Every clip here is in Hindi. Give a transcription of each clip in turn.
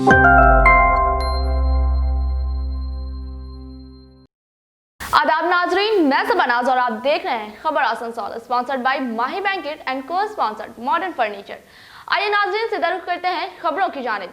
आदाब नाजरीन, मैं सबनाज और आप देख रहे हैं खबर Asansol, sponsored by Mahi banquet and को स्पॉन्सर्ड मॉडर्न फर्नीचर। आइए नाजरीन, सीधा रुख करते हैं खबरों की जानिब।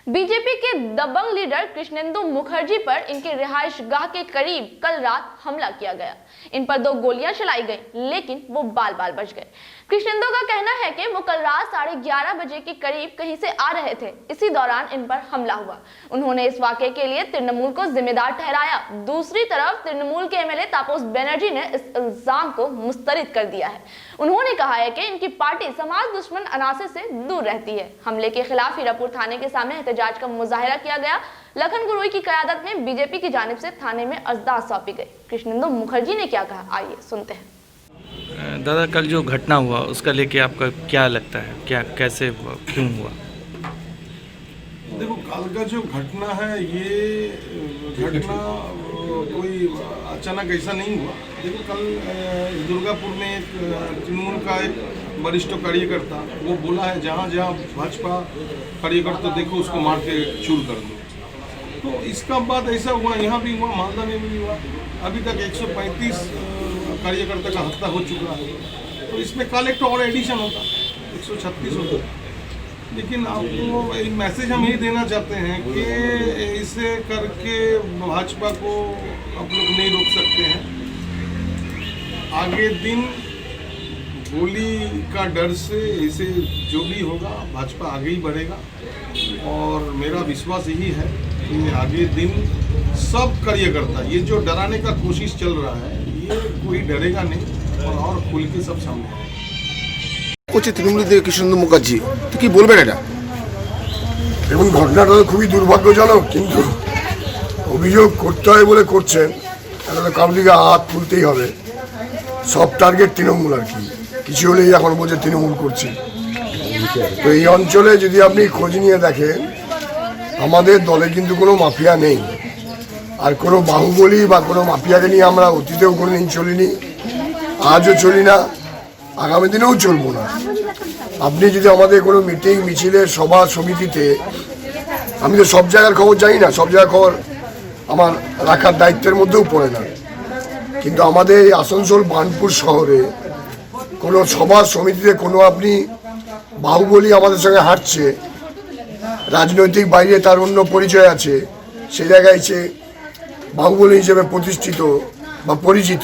बीजेपी के दबंग लीडर कृष्णेंदु मुखर्जी पर इनके रिहाइश गाह के करीब कल रात हमला किया गया। इन पर 2 गोलियां चलाई गई, लेकिन वो बाल बाल बच गए। कृष्णेंदु का कहना है कि वो कल रात 11:30 बजे के करीब कहीं से आ रहे थे। इसी दौरान इन पर हमला हुआ। उन्होंने इस वाकये के लिए तृणमूल को जिम्मेदार ठहराया। दूसरी तरफ तृणमूल के एमएलए तापस बनर्जी ने इस इल्जाम को मुस्तरद कर दिया है। उन्होंने कहा है कि इनकी पार्टी समाज दुश्मन अनासर से दूर रहती है। हमले के खिलाफ हीरापुर थाने के सामने एहतजाज का मुजाहिरा किया गया। लखन गुरुई की क़यादत में बीजेपी की जानिब से थाने में अर्जदाद सौंपी गई। कृष्णेंदु मुखर्जी ने क्या कहा, आइए सुनते हैं। दादा, कल जो घटना हुआ उसका लेके आपका क्या लगता है, क्या कैसे हुआ, क्यों हुआ? देखो, कल का जो घटना है ये घटना कोई अचानक ऐसा नहीं हुआ। देखो, कल दुर्गापुर में एक तृणमूल का एक वरिष्ठ कार्यकर्ता वो बोला है जहाँ जहाँ भाजपा कार्यकर्ता देखो उसको मार के चूर कर दो। तो इसका बाद ऐसा हुआ, यहाँ भी हुआ, मालदा में भी हुआ। अभी तक 135 कार्यकर्ता का हत्या हो चुका है। तो इसमें कल एक और एडिशन होता, 136 होता। लेकिन आपको एक मैसेज हम यही देना चाहते हैं कि इसे करके भाजपा को आप लोग नहीं रोक सकते हैं। आगे दिन गोली का डर से इसे जो भी होगा भाजपा आगे ही बढ़ेगा। और मेरा विश्वास यही है कि आगे दिन सब कार्यकर्ता, ये जो डराने का कोशिश चल रहा है ये कोई डरेगा नहीं और खुल के सब सामने आएगा। তৃণমূল কৃষ্ণেন্দু মুখার্জি তো কি বলবেন এটা? এবং ঘটনাটা তো খুবই দুর্ভাগ্যজনক, কিন্তু অভিযোগ করতে হয় বলে করছেন, তাহলে কারোর দিকে হাত তুলতেই হবে। সব টার্গেট তৃণমূল আর কি, কিছু হলেই এখন বলছে তৃণমূল করছে। তো এই অঞ্চলে যদি আপনি খোঁজ নিয়ে দেখেন, আমাদের দলে কিন্তু কোনো মাফিয়া নেই। আর কোনো বাহুবলী বা কোনো মাফিয়াকে নিয়ে আমরা অতীতেও কোনোদিন চলিনি, আজও চলি না, আগামী দিনেও চলবো না। আপনি যদি আমাদের কোনো মিটিং মিছিলে সভা সমিতিতে, আমি তো সব জায়গার খবর জানি না, সব জায়গার খবর আমার রাখার দায়িত্বের মধ্যেও পড়ে না, কিন্তু আমাদের এই আসানসোল বার্নপুর শহরে কোনো সভা সমিতিতে কোনো আপনি বাহুবলী আমাদের সঙ্গে হাঁটছে, রাজনৈতিক বাইরে তার অন্য পরিচয় আছে, সে জায়গায় সে বাহুবলী হিসেবে প্রতিষ্ঠিত বা পরিচিত,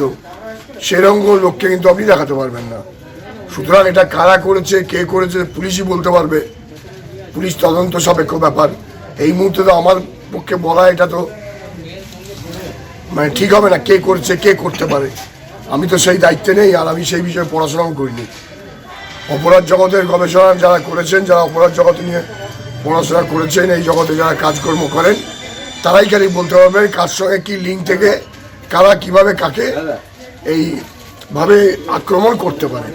সেরকম লোককে কিন্তু আপনি দেখাতে পারবেন না। সুতরাং এটা কারা করেছে, কে করেছে পুলিশই বলতে পারবে, পুলিশ তদন্ত সাপেক্ষ ব্যাপার। এই মুহূর্তে তো আমার পক্ষে বলা এটা তো মানে ঠিক হবে না, কে করছে কে করতে পারে, আমি তো সেই দায়িত্বে নেই, আর আমি সেই বিষয়ে পড়াশোনাও করিনি। অপরাধ জগতের গবেষণা যারা করেছেন, যারা অপরাধ জগৎ নিয়ে পড়াশোনা করেছেন, এই জগতে যারা কাজকর্ম করেন, তারাই খালি বলতে পারবেন কার সঙ্গে কী লিঙ্ক থেকে কারা কিভাবে কাকে এইভাবে আক্রমণ করতে পারে।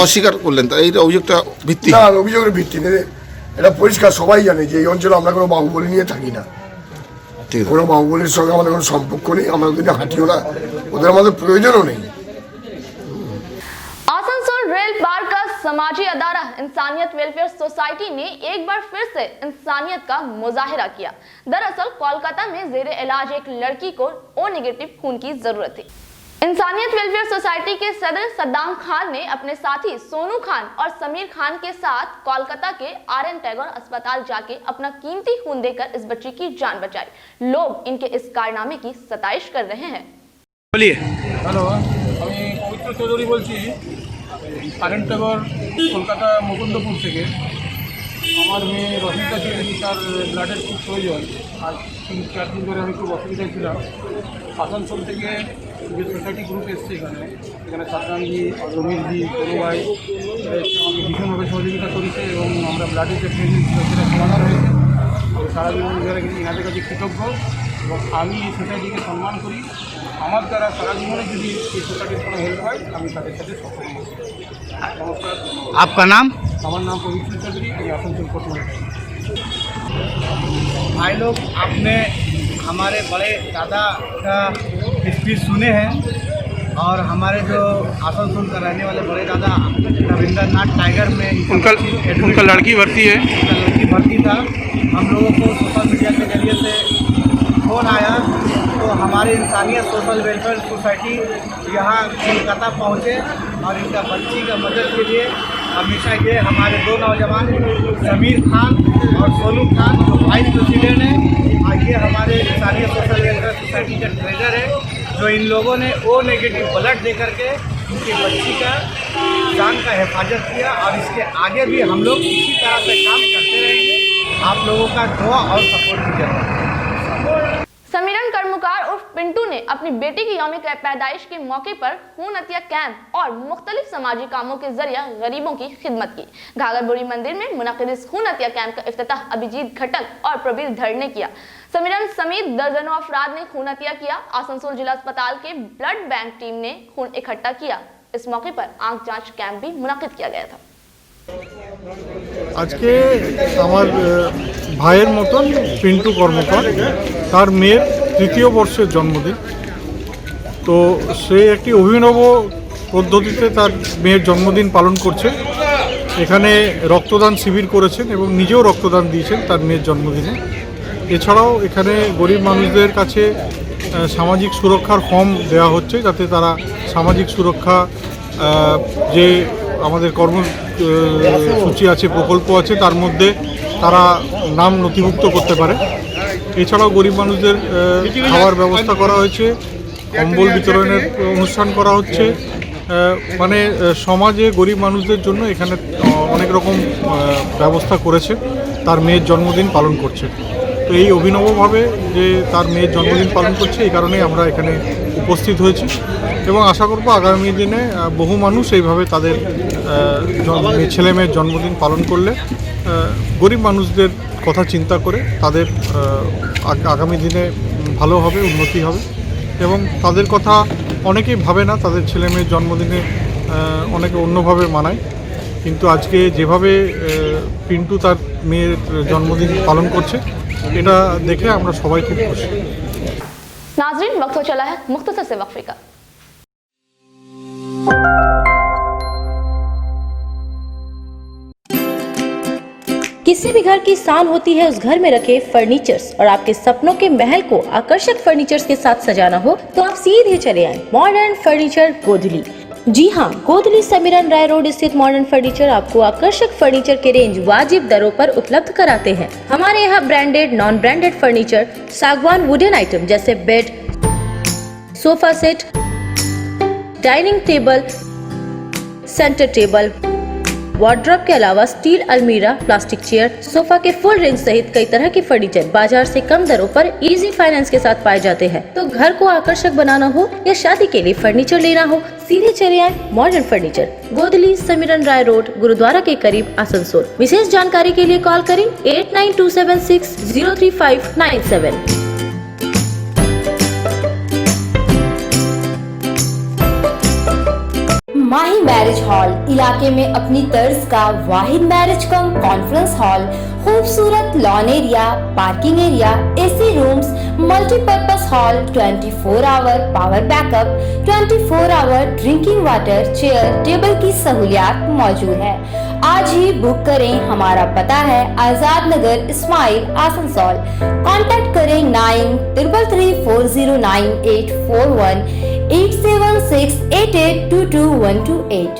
অস্বীকার করলেন, তা এই অভিযোগটা ভিত্তি না, অভিযোগের ভিত্তি নেই, এটা পরিষ্কার, সবাই জানে যে এই অঞ্চলে আমরা কোনো বাহুবলী নিয়ে থাকি না, কোনো বাহুবলীর সঙ্গে আমাদের কোনো সম্পর্ক নেই, আমরা ওদের হাঁটিও না, ওদের আমাদের প্রয়োজনও নেই। आसनसोल रेल पार्क का समाजी अदारा इंसानियत वेलफेयर सोसाइटी ने एक बार फिर से इंसानियत का मुजाहिरा किया। दरअसल कोलकाता में जेरे इलाज एक लड़की को ओ नेगेटिव खून की जरूरत थी। इंसानियत वेलफेयर सोसाइटी के सदर सद्दाम खान ने अपने साथी सोनू खान और समीर खान के साथ कोलकाता के RN टैगोर अस्पताल जाके अपना कीमती खून देकर इस बच्ची की जान बचाई। लोग इनके इस कारनामे की सताइश कर रहे हैं। बोलिए। हेलो, আমি পবিত্র চৌধুরী বলছি, RN टैगोर কলকাতা মুকুন্দপুর থেকে। আমার মেয়ে রহিতা চৌধুরী, তার ব্লাডের খুব প্রয়োজন। আজ 3-4 দিন ধরে আমি খুব অসুবিধায় ছিলাম। আসানসোল থেকে যে সোসাইটি গ্রুপ এসছে এখানে সাদ্দামজি, জমিরজি, কোনো ভাই আমাকে ভীষণভাবে সহযোগিতা করেছে এবং আমরা ব্লাডের যে ট্রেনিং ছিল সেটা সমাধান হয়েছে। সারা জীবন ধরে এনাদের কাছে কৃতজ্ঞ এবং আমি এই সোসাইটিকে সম্মান করি। আমার দ্বারা সারা জীবনে যদি এই সোসাইটির কোনো হেল্প হয় আমি তাদের সাথে সক্ষম হব। नमस्कार। आपका नाम? हमारा नाम पवित्र चौधरी, आसनसोल कोटमल। भाई लोग, आपने हमारे बड़े दादा का स्पीच सुने हैं। और हमारे जो आसनसोल का रहने वाले बड़े दादा रविंद्रनाथ टाइगर में उनका लड़की भर्ती है। उनका लड़की भर्ती था। हम लोगों को सोशल मीडिया के जरिए से फ़ोन आया तो हमारे इंसानियत सोशल वेलफेयर सोसाइटी यहाँ कोलकाता पहुँचे और इनका बच्ची का मदद के लिए हमेशा ये हमारे दो नौजवान समीर खान और सोनू खान जो वाइस प्रेसिडेंट हैं और ये हमारे इंसानियत सोशल वेलफेयर सोसाइटी का ट्रेजर है, जो इन लोगों ने ओ नेगेटिव ब्लड दे करके उनकी बच्ची का जान का हिफाजत किया और इसके आगे भी हम लोग इसी तरह से काम करते रहेंगे। आप लोगों का दुआ और सपोर्ट की जरूरत है। समीरन कर्मकार उर्फ पिंटू ने अपनी बेटी की यौम पैदाइश के मौके पर खून अतिया कैंप और मुख्तलिफ समाजी कामों के जरिए गरीबों की खिदमत की। घाघरबुड़ी मंदिर में मुनक़िद इस खून अतिया कैंप का इफ्तिताह अभिजीत घटक और प्रवीर धड़ ने किया। समीरन समेत दर्जनों अफराद ने खून अतिया किया। आसनसोल जिला अस्पताल के ब्लड बैंक टीम ने खून इकट्ठा किया। इस मौके पर आंख जांच कैंप भी मुनक़िद किया गया था। আজকে আমার ভাইয়ের মতন পিন্টু কর্মকার, তার মেয়ের তৃতীয় বর্ষের জন্মদিন। তো সে একটি অভিনব পদ্ধতিতে তার মেয়ের জন্মদিন পালন করছে। এখানে রক্তদান শিবির করেছেন এবং নিজেও রক্তদান দিয়েছেন তার মেয়ের জন্মদিনে। এছাড়াও এখানে গরিব মানুষদের কাছে সামাজিক সুরক্ষার ফর্ম দেওয়া হচ্ছে, যাতে তারা সামাজিক সুরক্ষা যে আমাদের কর্মসূচি আছে, প্রকল্প আছে, তার মধ্যে তারা নাম নথিভুক্ত করতে পারে। এছাড়াও গরিব মানুষদের খাওয়ার ব্যবস্থা করা হয়েছে, কম্বল বিতরণের অনুষ্ঠান করা হচ্ছে। মানে সমাজে গরিব মানুষদের জন্য এখানে অনেক রকম ব্যবস্থা করেছে। তার মেয়ের জন্মদিন পালন করছে। তো এই অভিনবভাবে যে তার মেয়ের জন্মদিন পালন করছে, এই কারণেই আমরা এখানে উপস্থিত হয়েছি এবং আশা করব আগামী দিনে বহু মানুষ এইভাবে তাদের ছেলে মেয়ের জন্মদিন পালন করলে গরিব মানুষদের কথা চিন্তা করে তাদের আগামী দিনে ভালো হবে, উন্নতি হবে। এবং তাদের কথা অনেকেই ভাবে না, তাদের ছেলে মেয়ের জন্মদিনে অনেকে অন্যভাবে মানায়, কিন্তু আজকে যেভাবে পিন্টু তার মেয়ের জন্মদিন পালন করছে, এটা দেখে আমরা সবাই খুব খুশি। नाज़रीन, वक्त हो चला है मुख्तसर से वक्फे का। किसी भी घर की शान होती है उस घर में रखे फर्नीचर्स, और आपके सपनों के महल को आकर्षक फर्नीचर्स के साथ सजाना हो तो आप सीधे चले आए मॉडर्न फर्नीचर गोदली। जी हाँ, गोदली समीरन राय रोड स्थित मॉडर्न फर्नीचर आपको आकर्षक फर्नीचर के रेंज वाजिब दरों पर उपलब्ध कराते हैं। हमारे यहाँ ब्रांडेड, नॉन ब्रांडेड फर्नीचर, सागवान वुडन आइटम जैसे bed, sofa set, dining table, centre table, wardrobe के अलावा स्टील अलमीरा, प्लास्टिक चेयर, सोफा के फुल रेंज सहित कई तरह के फर्नीचर बाजार से कम दरों पर इजी फाइनेंस के साथ पाए जाते हैं। तो घर को आकर्षक बनाना हो या शादी के लिए फर्नीचर लेना हो, सीधे चले आए मॉडर्न फर्नीचर, गोदली समीरन राय रोड, गुरुद्वारा के करीब, आसनसोल। विशेष जानकारी के लिए कॉल करें 8927603597। माही मैरिज हॉल इलाके में अपनी तर्ज का वाहिद मैरिज कम कॉन्फ्रेंस हॉल, खूबसूरत lawn area, parking area, AC rooms, multipurpose hall, 24 hour power backup, 24 hour drinking water, chair table की सहूलियात मौजूद है। आज ही बुक करें। हमारा पता है आजाद नगर, इस्माइल, आसनसोल। कॉन्टैक्ट करें 9334098841 8768822128।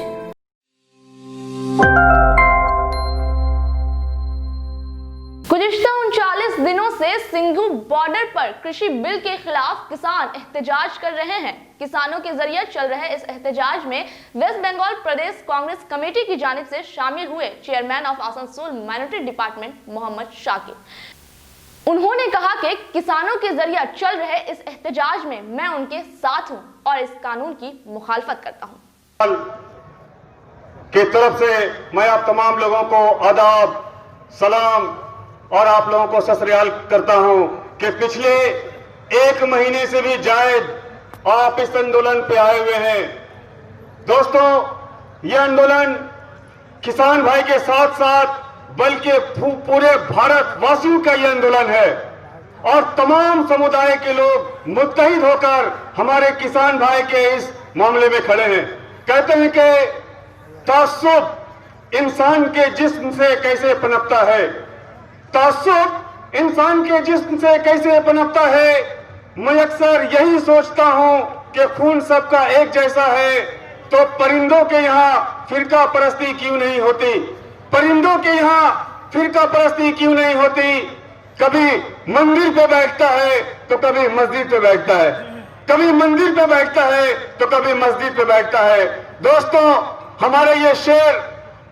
गुज़िश्ता 39 दिनों से सिंघू बॉर्डर पर कृषि बिल के खिलाफ किसान एहतजाज कर रहे हैं। किसानों के जरिए चल रहे इस एहतजाज में West Bengal Pradesh Congress Committee की जानिब से शामिल हुए chairman of Asansol minority department Mohammad Shakir. उन्होंने कहा कि किसानों के जरिए चल रहे इस एहतजाज में मैं उनके साथ हूं और इस कानून की मुखालफत करता हूं। की तरफ से मैं आप तमाम लोगों को आदाब, सलाम और आप लोगों को सत श्री अकाल करता हूं कि पिछले 1 महीने से भी जायद आप इस आंदोलन पे आए हुए हैं। दोस्तों, ये आंदोलन किसान भाई के साथ साथ बल्कि पूरे भारत वासियों का ये आंदोलन है और तमाम समुदाय के लोग मुत्तहिद होकर हमारे किसान भाई के इस मामले में खड़े हैं। कहते हैं कि ताज्जुब इंसान के जिस्म से कैसे पनपता है, ताज्जुब इंसान के जिस्म से कैसे पनपता है। मैं अक्सर यही सोचता हूं कि खून सबका एक जैसा है, तो परिंदों के यहाँ फिरका परस्ती क्यों नहीं होती, परिंदों के यहाँ फिरका परस्ती क्यों नहीं होती। कभी मंदिर पे बैठता है तो कभी मस्जिद पे बैठता है, कभी मंदिर पे बैठता है तो कभी मस्जिद पे बैठता है। दोस्तों, हमारे ये शेर,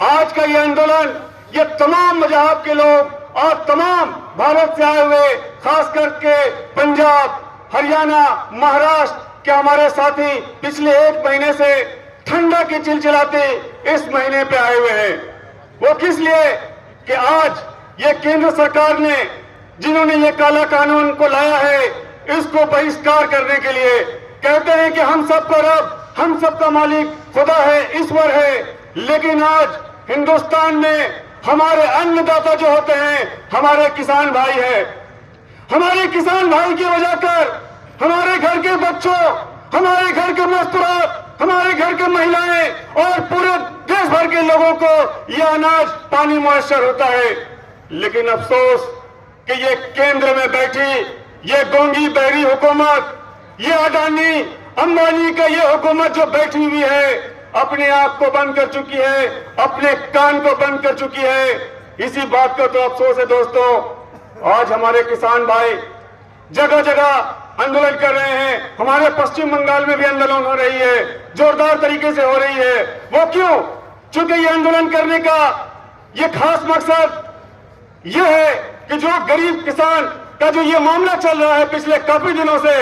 आज का ये आंदोलन, ये तमाम मजहब के लोग और तमाम भारत से आए हुए, खास करके पंजाब, हरियाणा, महाराष्ट्र के हमारे साथी पिछले 1 महीने से ठंडा की चिलचिलाते इस महीने पे आए हुए हैं। वो किस लिए कि आज ये केंद्र सरकार ने, जिन्होंने ये काला कानून को लाया है, इसको बहिष्कार करने के लिए। कहते हैं कि हम सबका रब, हम सबका मालिक खुदा है, ईश्वर है, लेकिन आज हिंदुस्तान में हमारे अन्नदाता जो होते हैं हमारे किसान भाई हैं। हमारे किसान भाई की वजह कर हमारे घर के बच्चों, हमारे घर के मस्तूरात, हमारे घर के महिलाएं और पूरे देश भर के लोगों को यह अनाज पानी मुयस्सर होता है। लेकिन अफसोस कि ये केंद्र में बैठी ये गोंगी बहरी हुकूमत, ये अडानी अंबानी का ये हुकूमत जो बैठी हुई है, अपने आंख को बंद कर चुकी है, अपने कान को बंद कर चुकी है। इसी बात का तो अफसोस है दोस्तों, आज हमारे किसान भाई जगह जगह आंदोलन कर रहे हैं। हमारे पश्चिम बंगाल में भी आंदोलन हो रही है, जोरदार तरीके से हो रही है। वो क्यों? क्योंकि ये आंदोलन करने का ये खास मकसद ये है कि जो गरीब किसान का जो ये मामला चल रहा है पिछले काफी दिनों से,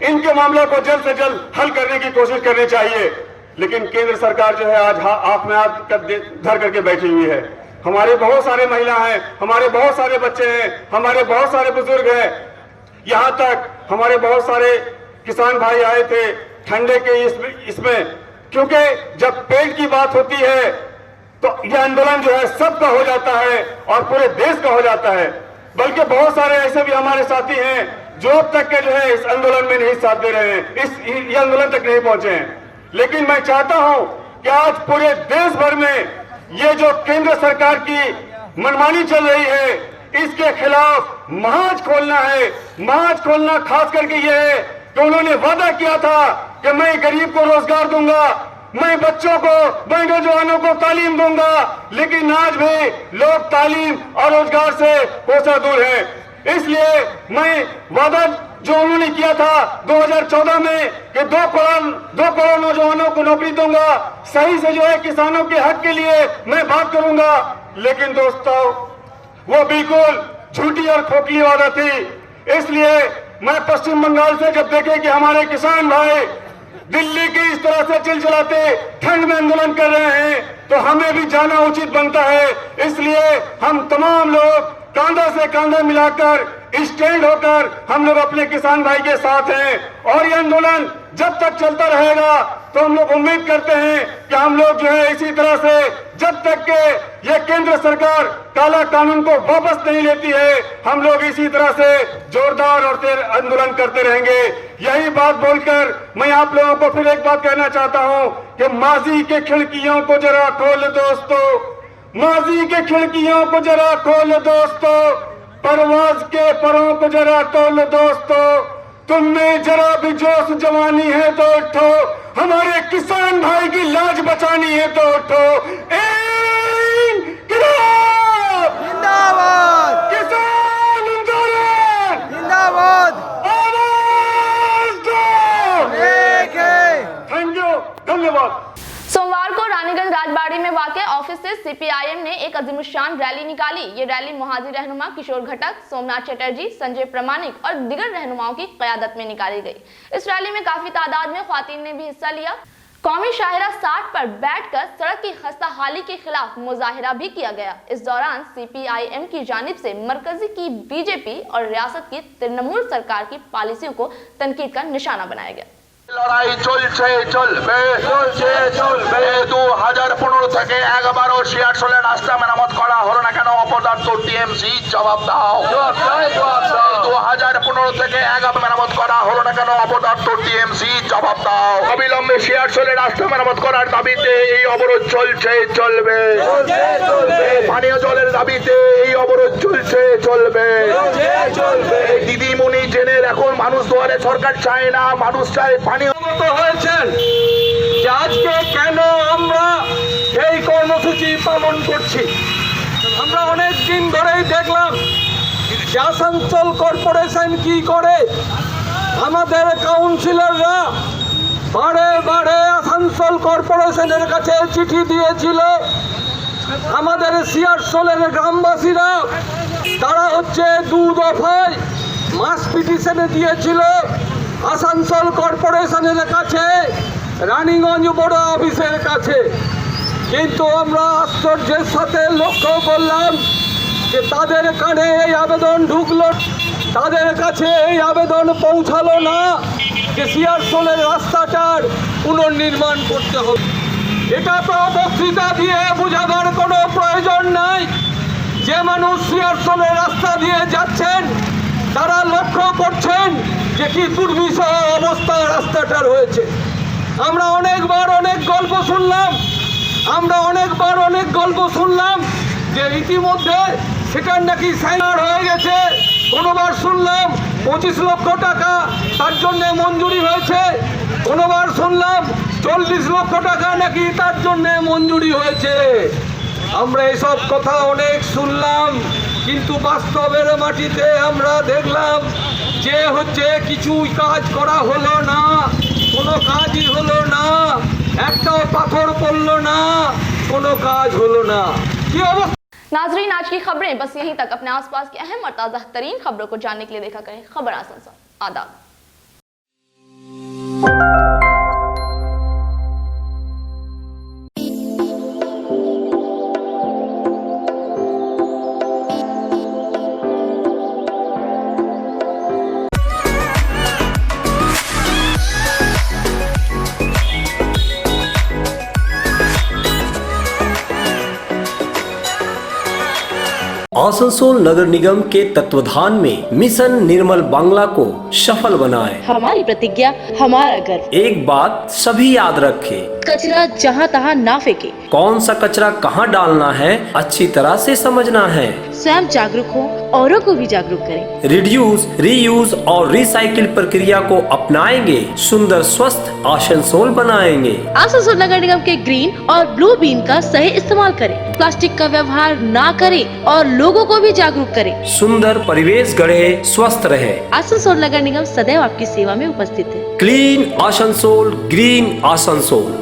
इनके मामले को जल्द से जल्द हल करने की कोशिश करनी चाहिए। लेकिन केंद्र सरकार जो है आज आंख में हाथ धर करके बैठी हुई है। हमारे बहुत सारे महिला हैं, हमारे बहुत सारे बच्चे हैं, हमारे बहुत सारे बुजुर्ग हैं, यहाँ तक हमारे बहुत सारे किसान भाई आए थे ठंडे के इसमें, क्योंकि जब पेट की बात होती है तो यह आंदोलन जो है सबका हो जाता है और पूरे देश का हो जाता है। बल्कि बहुत सारे ऐसे भी हमारे साथी हैं जो अब तक के जो है इस आंदोलन में नहीं साथ दे रहे हैं, इस आंदोलन तक नहीं पहुंचे हैं। लेकिन मैं चाहता हूं कि आज पूरे देश भर में ये जो केंद्र सरकार की मनमानी चल रही है, इसके खिलाफ महाज खोलना है। महाज खोलना खास करके ये है कि उन्होंने वादा किया था कि मैं गरीब को रोजगार दूंगा, मैं बच्चों को, मैं नौजवानों को तालीम दूंगा, लेकिन आज भी लोग तालीम और रोजगार से कोसा दूर हैं। इसलिए मैं वादा जो उन्होंने किया था 2014 में कि 2 करोड़ नौजवानों को नौकरी दूंगा, सही से जो है किसानों के हक के लिए मैं बात करूंगा, लेकिन दोस्तों वो बिल्कुल झूठी और खोखली वादा थी। इसलिए मैं पश्चिम बंगाल से जब देखे कि हमारे किसान भाई दिल्ली की इस तरह से चिलचिलाते ठंड में आंदोलन कर रहे हैं, तो हमें भी जाना उचित बनता है। इसलिए हम तमाम लोग कांधा से कांधा मिलाकर स्टैंड होकर हम लोग अपने किसान भाई के साथ हैं, और ये आंदोलन जब तक चलता रहेगा तो हम लोग उम्मीद करते हैं कि हम लोग जो है इसी तरह से जब तक के ये केंद्र सरकार काला कानून को वापस नहीं लेती है, हम लोग इसी तरह से जोरदार और तेज आंदोलन करते रहेंगे। यही बात बोलकर मैं आप लोगों को फिर एक बात कहना चाहता हूं कि माजी के खिड़कियों को जरा खोल दोस्तों, माजी के खिड़कियों को जरा खोल दोस्तों, परवाज के परों को जरा तोल दोस्तों, तुम में जरा भी जोश जवानी है तो उठो, हमारे किसान भाई की लाज बचानी है तो उठो। इनकलाब जिंदाबाद, किसान आंदोलन जिंदाबाद, आवाज दो। एक है। थैंक यू, धन्यवाद। सोमवार को रानीगंज राजबाड़ी में वाक़ ऑफिस से सीपीआईएम ने एक अजीमुशान रैली निकाली। ये रैली मुहाजिर रहनुमा किशोर घटक, सोमनाथ चटर्जी, संजय प्रमाणिक और दिगर रहनुमाओं की क़यादत में निकाली गई। इस रैली में काफी तादाद में ख्वातीन ने भी हिस्सा लिया। कौमी शाहिरा 60 पर बैठकर सड़क की खस्ताहाली के खिलाफ मुजाहिरा भी किया गया। इस दौरान सीपीआईएम की जानिब से मरकजी की बीजेपी और रियासत की तृणमूल सरकार की पॉलिसियों को तनकीद का निशाना बनाया गया। লড়াই চলছে চলবে 2015 থেকে 11 সালে রাস্তা মেরামত করা হলো না কেন? অপদার্থ টিএমসি জবাব দাও। 2015 থেকে 11 মেরামত করা হলো না কেন? অপদার্থ টিএমসি জবাব দাও। অবিলম্বে শিয়ারশোলে রাস্তা মেরামত করার দাবিতে এই অবরোধ চলছে, চলবে। পানীয় জলের দাবিতে এই অবরোধ চলছে, চলবে। দিদিমণি জেনে এখন মানুষ দুয়ারে সরকার চায় না, মানুষ চায় পানীয়। হয়েছেন যে আজকে কেন আমরা এই কর্মসূচি পালন করছি। আমরা অনেক দিন ধরেই দেখলাম যে আসানসোল কর্পোরেশন কি করে। আমাদের কাউন্সিলররা বারে বারে আসানসোল কর্পোরেশনের কাছে চিঠি দিয়েছিল। আমাদের শিয়ারশোলের গ্রামবাসীরা তারা হচ্ছে 2 দফায় মাস পিটিশনে দিয়েছিল আসানসোল কর্পোরেশনের কাছে, রানীগঞ্জ বড় অফিসের কাছে। কিন্তু আমরা আশ্চর্যের সাথে লক্ষ্য করলাম যে তাদের কানে এই আবেদন ঢুকলো, তাদের কাছে এই আবেদন পৌঁছালো না যে শিয়ারশোলের রাস্তাটার পুনর্নির্মাণ করতে হবে। এটা তো বক্তৃতা দিয়ে বোঝাবার কোনো প্রয়োজন নাই। যে মানুষ শিয়ারশোলের রাস্তা দিয়ে যাচ্ছেন তারা লক্ষ্য করছেন যে কি দুর্বিষহ অবস্থা রাস্তাটা রয়েছে। আমরা অনেকবার অনেক গল্প শুনলাম যে ইতিমধ্যে সেটার নাকি সাইনার হয়ে গেছে। কোনোবার শুনলাম 25 লক্ষ টাকা তার জন্য মঞ্জুরি হয়েছে, কোনোবার শুনলাম 40 লক্ষ টাকা নাকি তার জন্য মঞ্জুরি হয়েছে। আমরা এসব কথা অনেক শুনলাম, কিন্তু বাস্তবের মাটিতে আমরা দেখলাম যে হচ্ছে কিছুই কাজ করা হলো না, কোনো কাজই হলো না, একটাও পাথর পড়লো না, কোনো কাজ হলো না। কি অবস্থা। नाजरीन, आज की खबरें बस यहीं तक। अपने आसपास की अहम और ताज़ा तरीन खबरों को जानने के लिए देखा करें खबर आसनसोल। आदाब। आसनसोल नगर निगम के तत्वाधान में मिशन निर्मल बांग्ला को सफल बनाएं। हमारी प्रतिज्ञा, हमारा गर्व। एक बात सभी याद रखें, कचरा जहाँ तहाँ ना फेंके। कौन सा कचरा कहाँ डालना है अच्छी तरह से समझना है। स्वयं जागरूक हो, औरों को भी जागरूक करें। रिड्यूस, रीयूज और रिसाइकिल प्रक्रिया को अपनाएंगे, सुंदर स्वस्थ आसनसोल बनाएंगे। आसनसोल नगर निगम के ग्रीन और ब्लू बीन का सही इस्तेमाल करें, प्लास्टिक का व्यवहार ना करें और लोगों को भी जागरूक करें। सुंदर परिवेश गढ़े, स्वस्थ रहे। आसनसोल नगर निगम सदैव आपकी सेवा में उपस्थित है। Clean Asansol, green Asansol.